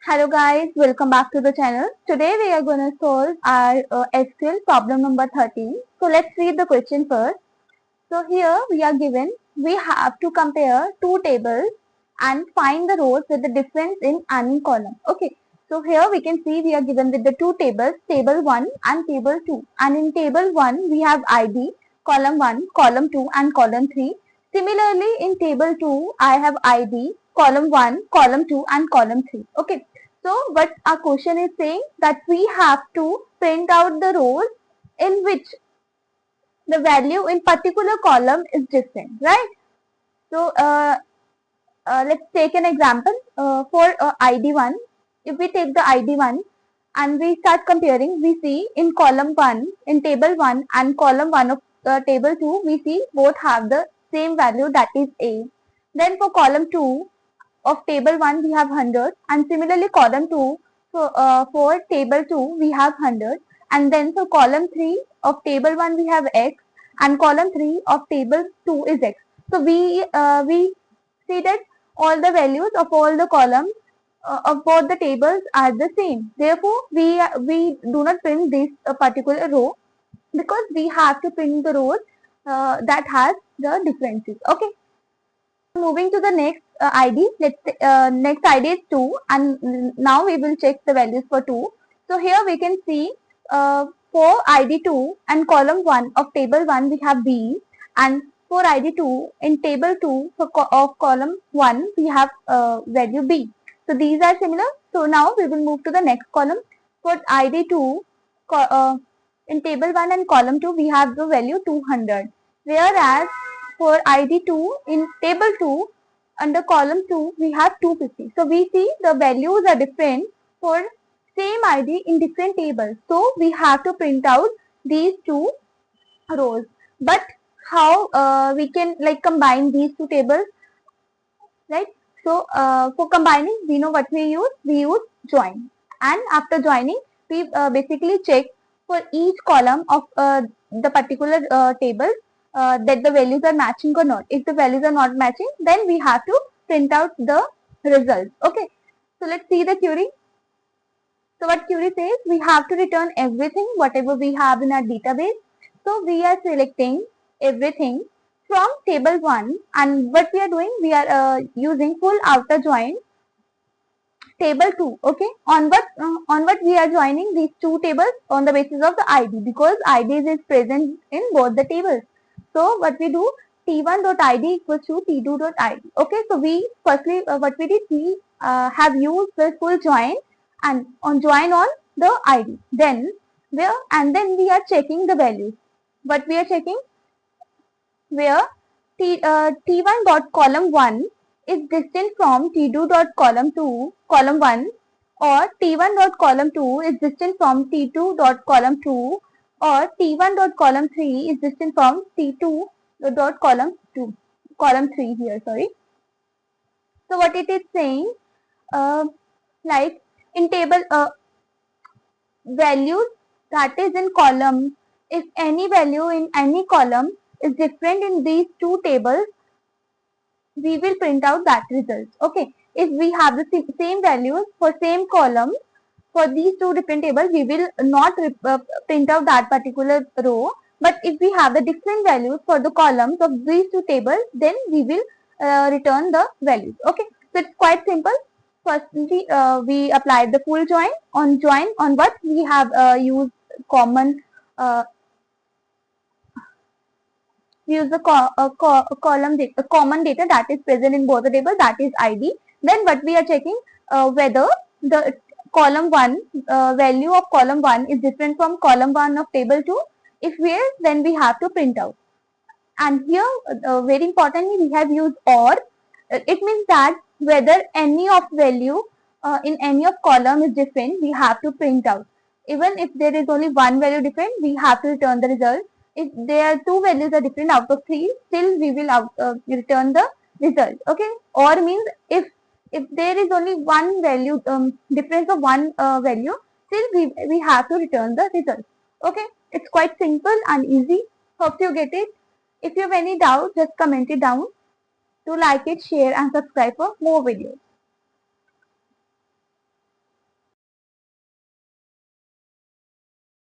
Hello guys, welcome back to the channel. Today we are going to solve our SQL problem number 13. So let's read the question first. So here we are given, we have to compare two tables and find the rows with the difference in any column. Okay, so here we can see we are given with the two tables, table 1 and table 2. And in table 1 we have ID, column 1, column 2 and column 3. Similarly in table 2 I have ID, column 1, column 2 and column 3. Okay, so what our question is saying that we have to print out the rows in which the value in particular column is different, right? So let's take an example for ID1. If we take the ID1 and we start comparing, we see in column 1, in table 1 and column 1 of table 2, we see both have the same value, that is A. Then for column 2 of table 1 we have 100, and similarly column 2 for table 2 we have 100, and then for column 3 of table 1 we have X, and column 3 of table 2 is X. So we see that all the values of all the columns of both the tables are the same. Therefore, we do not print this particular row because we have to print the rows that has the differences. Okay. Moving to the next ID. Next ID is 2, and now we will check the values for 2. So here we can see for ID 2 and column 1 of table 1 we have B, and for ID 2 in table 2 of column 1 we have value B. So these are similar. So now we will move to the next column. For ID 2 in table 1 and column 2 we have the value 200, whereas for ID2 in table 2 under column 2 we have 250. So we see the values are different for same ID in different tables. So we have to print out these two rows. But how we can combine these two tables, right? So for combining, we know what we use. We use join, and after joining we basically check for each column of the particular table that the values are matching or not. If the values are not matching, then we have to print out the results. Okay, so let's see the query. So what query says, we have to return everything whatever we have in our database. So we are selecting everything from table 1, and what we are doing, we are using full outer join table 2. Okay, on what we are joining these two tables? On the basis of the ID, because ID is present in both the tables. So what we do, t1.id equals to t2.id. Okay, so we firstly what we did, we have used the full join and on join on the ID. Then we are checking the values. What we are checking, where T1 dot column 1 is distant from T2 dot column 1, or T1 dot column 2 is distant from T2 dot column 2, or T1 dot column 3 is distant from T2 dot column 3 here, sorry. So what it is saying, like in table values that is in column, if any value in any column is different in these two tables, we will print out that result. Okay, if we have the same values for same column for these two different tables, we will not print out that particular row. But if we have the different values for the columns of these two tables, then we will return the values. Okay, so it's quite simple. Firstly, we applied the full join. On what we have used common we use the common data that is present in both the tables, that is ID. Then what we are checking, whether the column 1 value of column 1 is different from column 1 of table 2. If yes, then we have to print out. And here very importantly, we have used OR. It means that whether any of value in any of column is different, we have to print out. Even if there is only one value different, we have to return the result. If there are two values are different out of 3, still we will return the result. Okay, OR means if there is only one value difference of one value, still we have to return the result. Okay, it's quite simple and easy. Hope you get it. If you have any doubt, just comment it down. Do like it, share and subscribe for more videos.